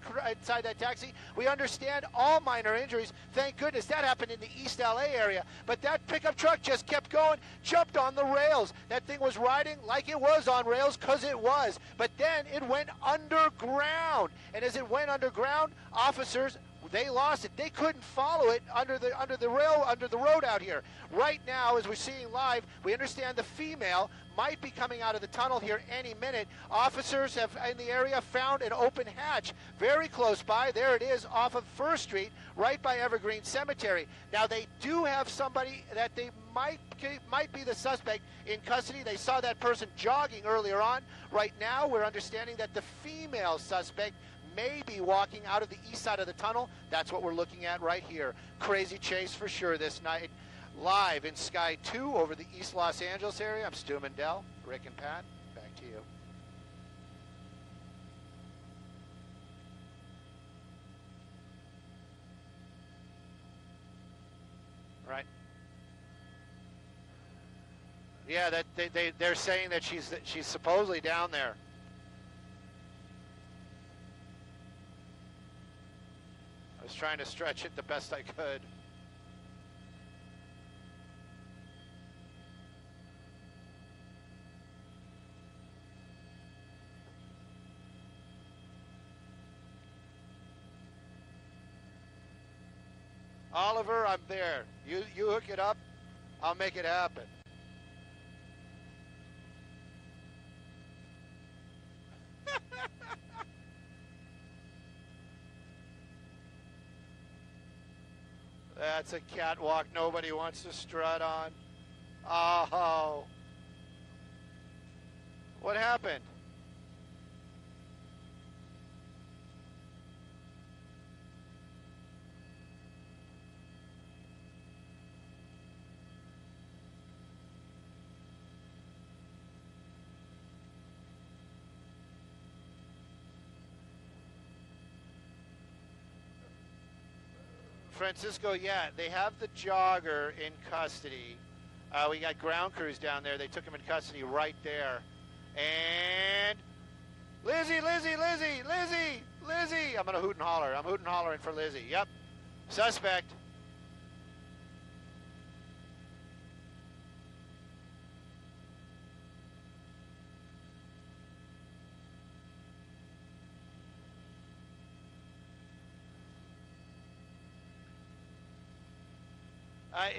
taxi. We understand all minor injuries. Thank goodness that happened in the East LA area. But that pickup truck just kept going, jumped on the rails. That thing was riding like it was on rails, because it was. But then it went underground. And as it went underground, officers They lost it. They couldn't follow it under the road out here. Right now, as we're seeing live, we understand the female might be coming out of the tunnel here any minute. Officers have in the area found an open hatch very close by. There it is off of First Street, right by Evergreen Cemetery. Now they do have somebody that they might be the suspect in custody. They saw that person jogging earlier on. Right now, we're understanding that the female suspect may be walking out of the east side of the tunnel. That's what we're looking at right here. Crazy chase for sure this night. Live in Sky 2 over the East Los Angeles area. I'm Stu Mendel. Rick and Pat, back to you. Right. Yeah, that they're saying that she's supposedly down there. I was trying to stretch it the best I could. Oliver, I'm there. You hook it up, I'll make it happen. That's a catwalk nobody wants to strut on. Oh. What happened? Francisco, yeah, they have the jogger in custody. We got ground crews down there. They took him in custody right there. And Lizzie! I'm going to hoot and holler. I'm hooting and hollering for Lizzie. Yep. Suspect.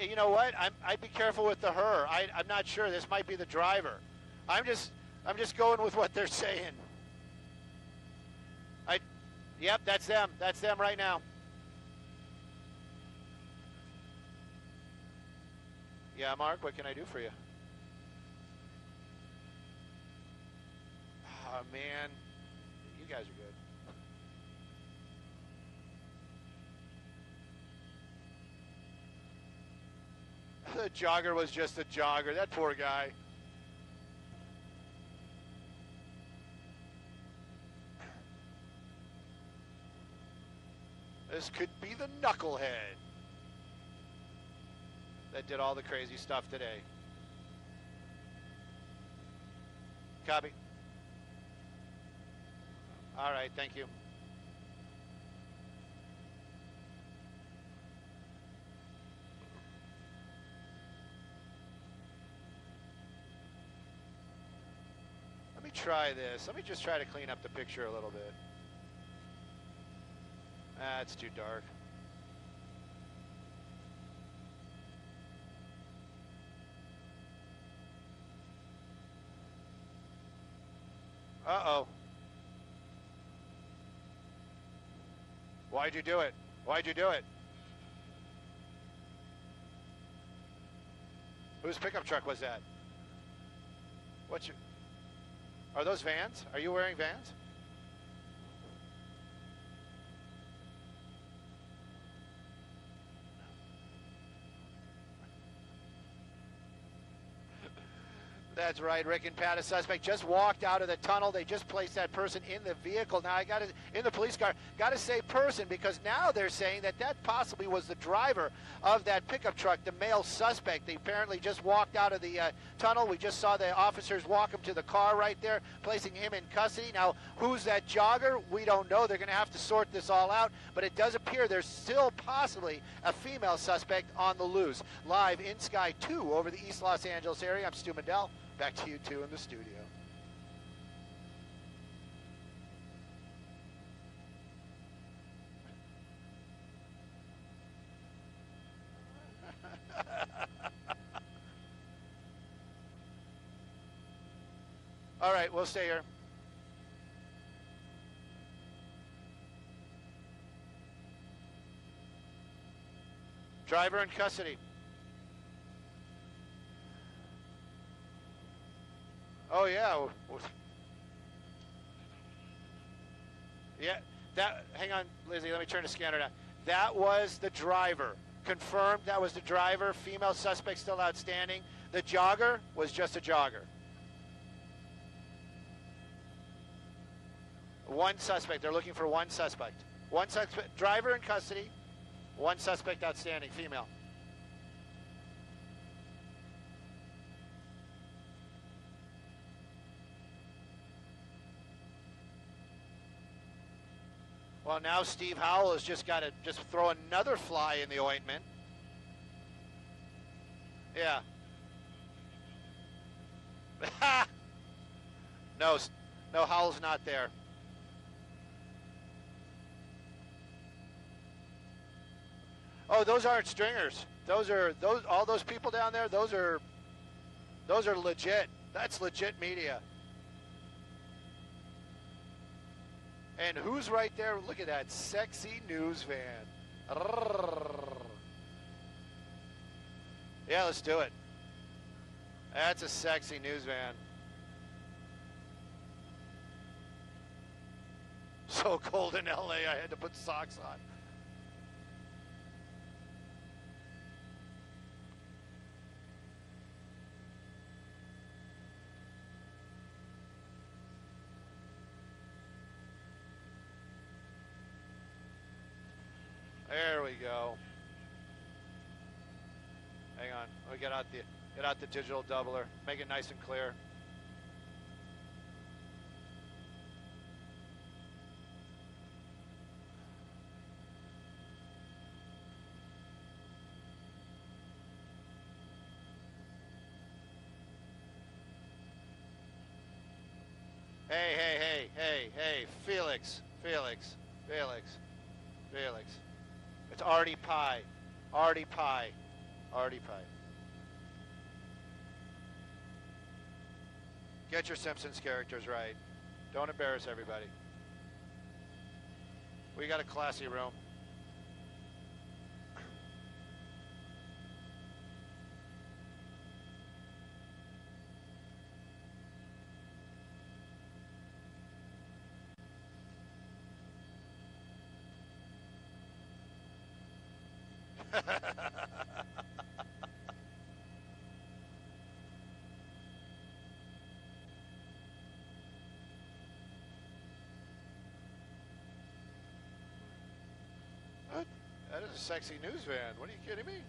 You know what? I'd be careful with the her. I'm not sure. This might be the driver. I'm just going with what they're saying. Yep, that's them. That's them right now. Yeah, Mark, what can I do for you? Oh, man. You guys are good. The jogger was just a jogger. That poor guy. This could be the knucklehead that did all the crazy stuff today. Copy. All right, thank you. Let me try this. Let me just try to clean up the picture a little bit. Ah, it's too dark. Uh-oh. Why'd you do it? Why'd you do it? Whose pickup truck was that? What's your... Are those Vans? Are you wearing Vans? That's right, Rick and Pat. A suspect just walked out of the tunnel. They just placed that person in the vehicle. Now, in the police car. Got to say person, because now they're saying that possibly was the driver of that pickup truck, the male suspect. They apparently just walked out of the tunnel. We just saw the officers walk him to the car right there, placing him in custody. Now, who's that jogger? We don't know. They're going to have to sort this all out, but it does appear there's still possibly a female suspect on the loose. Live in Sky 2 over the East Los Angeles area, I'm Stu Mendel. Back to you two in the studio. All right, we'll stay here. Driver in custody. Oh, yeah. Yeah, hang on, Lizzie, let me turn the scanner down. That was the driver. Confirmed that was the driver. Female suspect still outstanding. The jogger was just a jogger. One suspect. They're looking for one suspect. One suspect. Driver in custody. One suspect outstanding. Female. Well, now Steve Howell has just got to just throw another fly in the ointment. Yeah. No, Howell's not there. Oh, those aren't stringers. All those people down there, those are legit. That's legit media. And who's right there? Look at that sexy news van. Yeah, let's do it. That's a sexy news van. So cold in LA, I had to put socks on. There we go. Hang on. Let me get out the digital doubler. Make it nice and clear. Hey, Felix. It's Artie Pie. Get your Simpsons characters right. Don't embarrass everybody. We got a classy room. What? That is a sexy news van. What are you kidding me?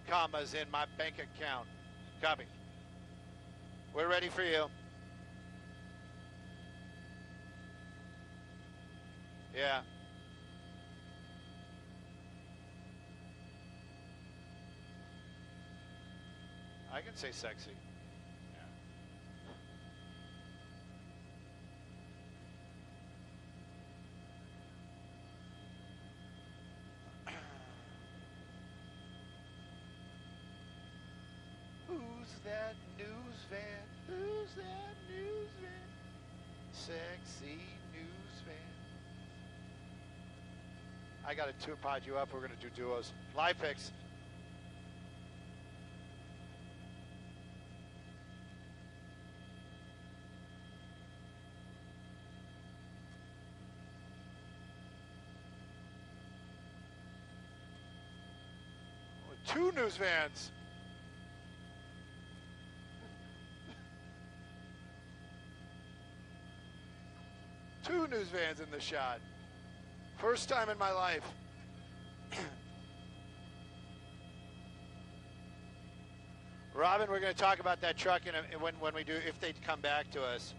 Commas in my bank account. Copy. We're ready for you. Yeah. I can say sexy. Yeah. Who's that news van? Who's that news van? Sexy news van. I got to two-pod you up. We're going to do duos. Live picks. Two news vans. Two news vans in the shot. First time in my life. Robin, we're going to talk about that truck when we do, if they come back to us.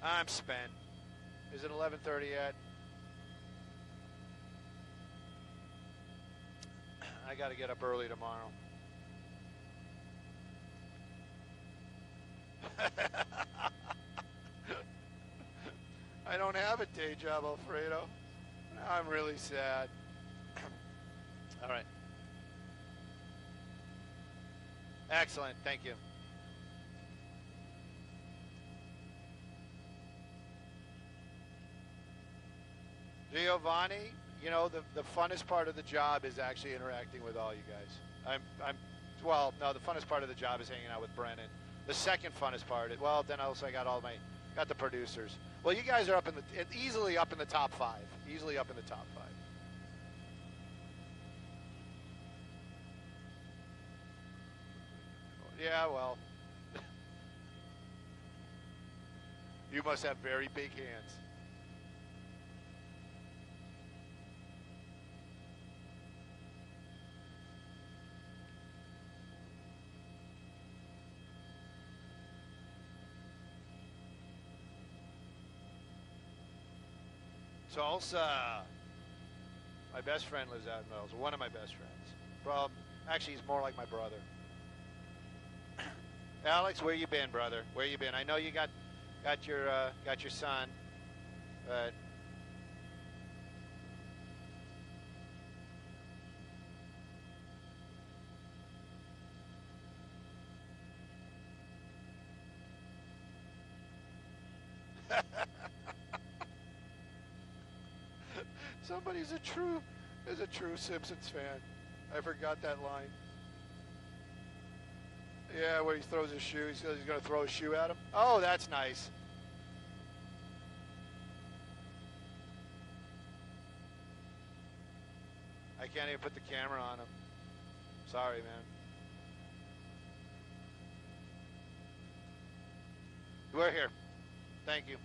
I'm spent. Is it 11:30 yet? I got to get up early tomorrow. I don't have a day job, Alfredo. I'm really sad. All right. Excellent. Thank you. Giovanni, you know, the funnest part of the job is actually interacting with all you guys. Well, no, the funnest part of the job is hanging out with Brennan. The second funnest part, well, then also I got the producers. Well, you guys are easily up in the top 5. Easily up in the top 5. Yeah, well, you must have very big hands. Tulsa. My best friend lives out in Mills. One of my best friends. Well, actually, he's more like my brother. Alex, where you been, brother? Where you been? I know you got your son, but somebody's a true Simpsons fan. I forgot that line. Yeah, where he throws his shoe. He says he's going to throw his shoe at him. Oh, that's nice. I can't even put the camera on him. Sorry, man. We're here. Thank you.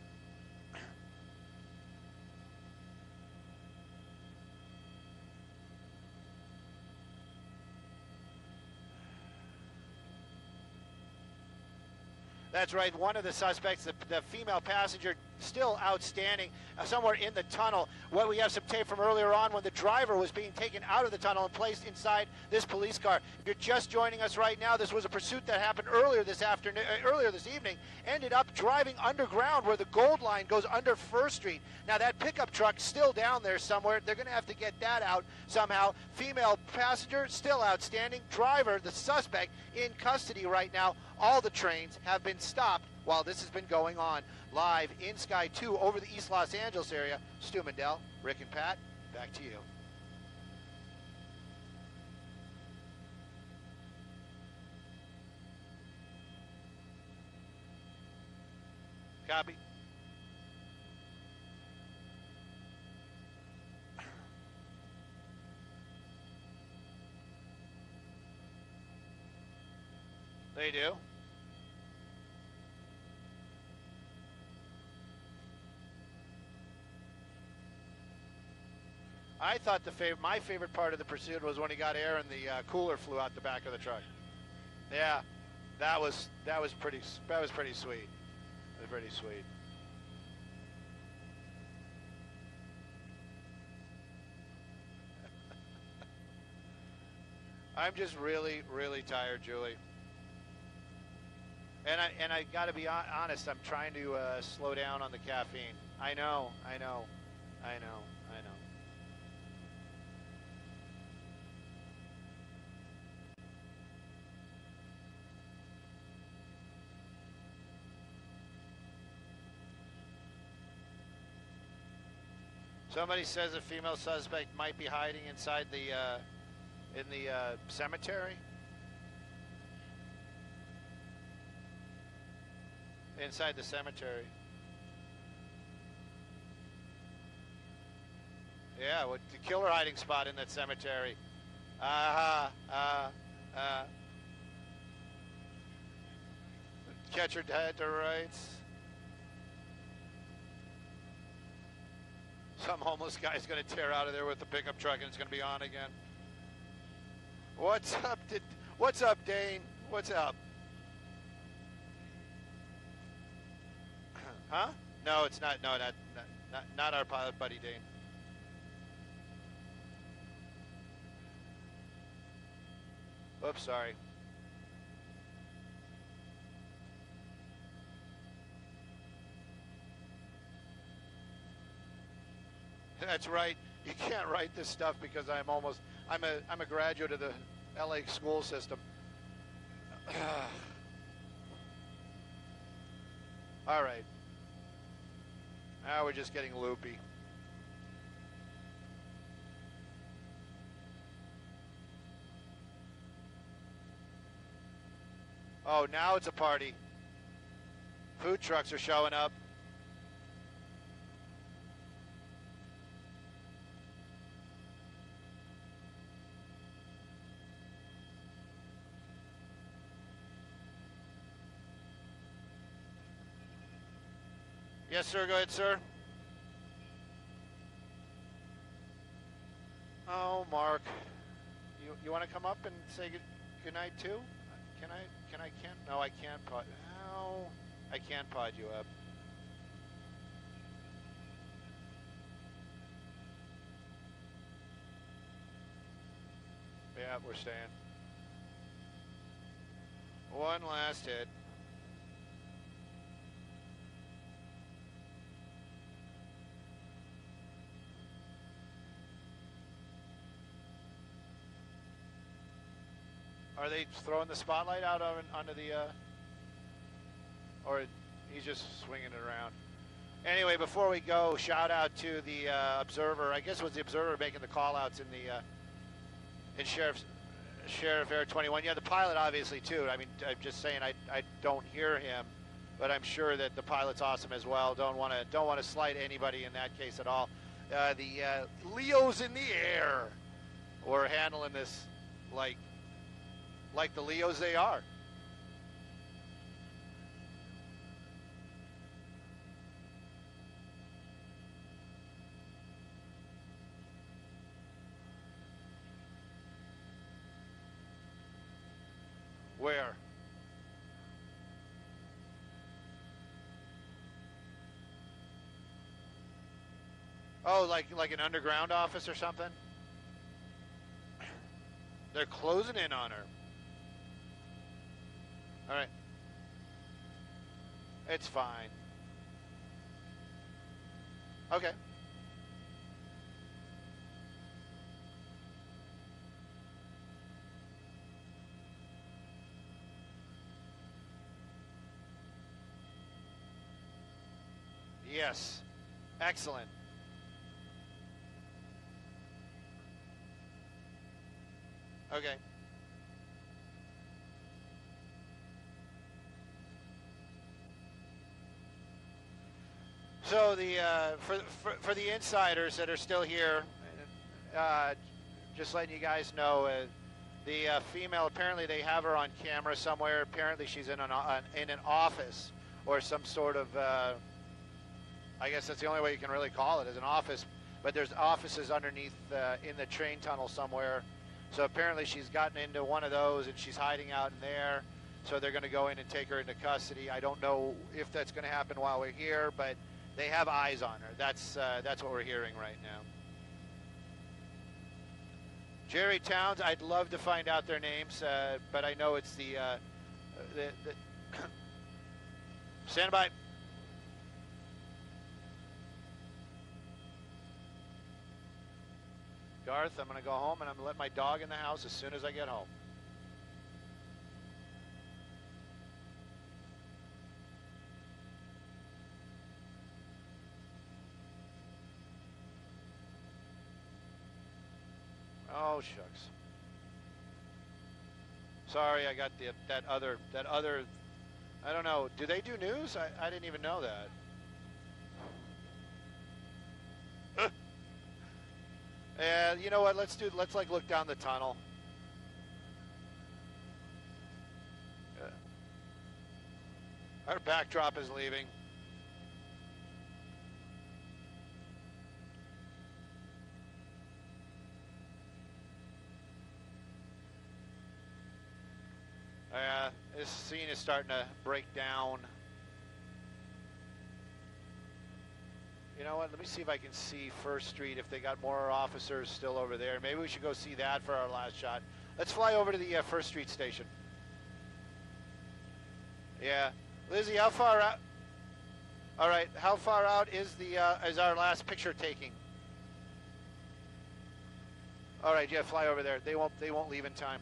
That's right. One of the suspects, the female passenger, still outstanding somewhere in the tunnel. Well, we have some tape from earlier on when the driver was being taken out of the tunnel and placed inside this police car. If you're just joining us right now, this was a pursuit that happened earlier this evening. Ended up driving underground where the Gold Line goes under First Street. Now that pickup truck still down there somewhere. They're going to have to get that out somehow. Female passenger still outstanding. Driver, the suspect, in custody right now. All the trains have been stopped while this has been going on. Live in Sky 2 over the East Los Angeles area. Stu Mandel, Rick and Pat, back to you. Copy. They do. I thought my favorite part of the pursuit was when he got air and the cooler flew out the back of the truck. Yeah, that was pretty sweet. That was pretty sweet. I'm just really, really tired, Julie. And I got to be honest. I'm trying to slow down on the caffeine. I know. Somebody says a female suspect might be hiding inside in the cemetery. Inside the cemetery. Yeah, what the killer hiding spot in that cemetery? Catch her dead to rights. Some homeless guy's going to tear out of there with the pickup truck and it's going to be on again. What's up, Dane? What's up? Huh? No, it's not. No, not our pilot buddy, Dane. Oops, sorry. That's right. You can't write this stuff because I'm a graduate of the LA school system. All right. Now we're just getting loopy. Oh, now it's a party. Food trucks are showing up. Yes, sir. Go ahead, sir. Oh, Mark. You want to come up and say good night too? Can I can't? No, I can't pod. No, I can't pod you up. Yeah, we're staying. One last hit. Are they throwing the spotlight out onto the, or he's just swinging it around? Anyway, before we go, shout out to the Observer. I guess it was the Observer making the call-outs in the in Sheriff Air 21. Yeah, the pilot obviously too. I mean, I'm just saying I don't hear him, but I'm sure that the pilot's awesome as well. Don't want to slight anybody in that case at all. The Leos in the air. We're handling this like the Leos they are. Where? Oh, like an underground office or something? They're closing in on her. All right. It's fine. Okay. Yes. Excellent. Okay. So the for the insiders that are still here, just letting you guys know, the female, apparently they have her on camera somewhere. Apparently she's in an office or some sort of. I guess that's the only way you can really call it, is an office. But there's offices underneath in the train tunnel somewhere. So apparently she's gotten into one of those and she's hiding out in there. So they're going to go in and take her into custody. I don't know if that's going to happen while we're here, but they have eyes on her. That's what we're hearing right now. Jerry Towns, I'd love to find out their names, but I know it's the stand by. Garth, I'm going to go home and I'm going to let my dog in the house as soon as I get home. Oh, shucks. Sorry, I got that other, I don't know. Do they do news? I didn't even know that. And you know what? Let's like look down the tunnel. Our backdrop is leaving. This scene is starting to break down. You know what? Let me see if I can see First Street, if they got more officers still over there. Maybe we should go see that for our last shot. Let's fly over to the First Street station. Yeah. Lizzie, how far out? All right, how far out is our last picture taking? All right, yeah, fly over there. They won't leave in time.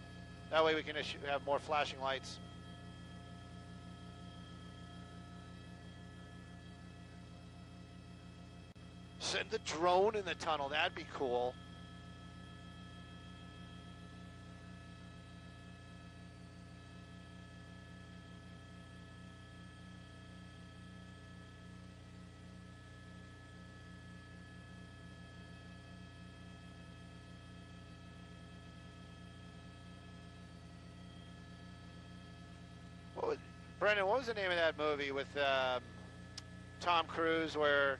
That way we can have more flashing lights. Send the drone in the tunnel. That'd be cool. Brendan, what was the name of that movie with Tom Cruise where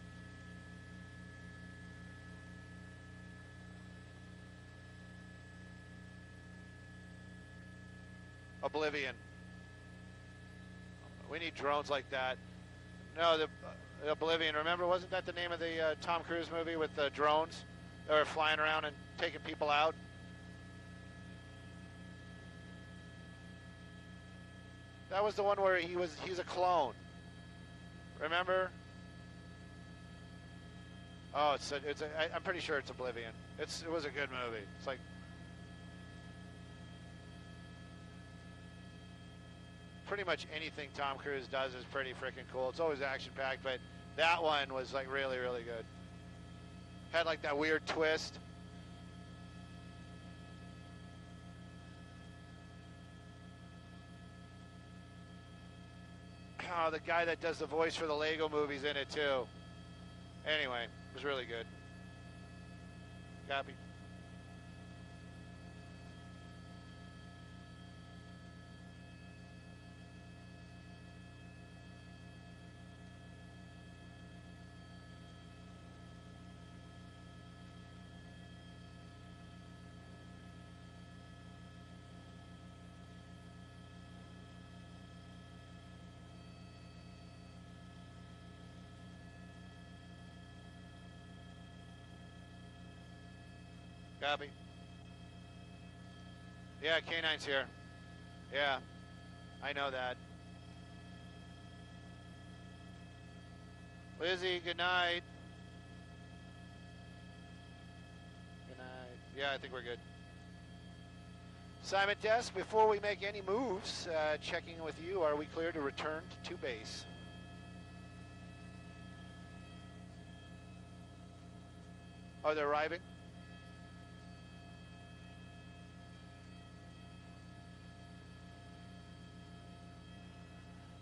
Oblivion? We need drones like that. No, the Oblivion. Remember, wasn't that the name of the Tom Cruise movie with the drones that were flying around and taking people out? That was the one where he's a clone. Remember? Oh, I'm pretty sure it's Oblivion. It was a good movie. It's like pretty much anything Tom Cruise does is pretty freaking cool. It's always action packed, but that one was like really, really good. Had like that weird twist. Oh, the guy that does the voice for the Lego movies in it too. Anyway, it was really good. Copy. Copy. Yeah, K9's here. Yeah, I know that. Lizzie, good night. Good night. Yeah, I think we're good. Simon Desk, before we make any moves, checking with you, are we clear to return to base? Oh, they're arriving?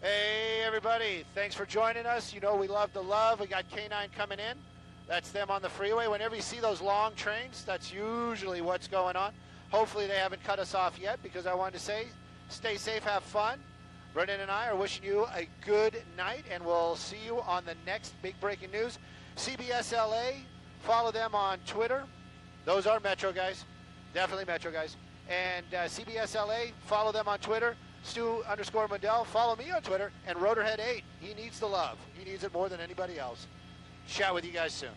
Hey, everybody. Thanks for joining us. You know we love the love. We got K9 coming in. That's them on the freeway. Whenever you see those long trains, that's usually what's going on. Hopefully they haven't cut us off yet, because I wanted to say, stay safe, have fun. Brendan and I are wishing you a good night, and we'll see you on the next big breaking news. CBS LA, follow them on Twitter. Those are Metro guys. Definitely Metro guys. And CBS LA, follow them on Twitter. Stu_Mundell, follow me on Twitter, and Rotorhead8. He needs the love. He needs it more than anybody else. Chat with you guys soon.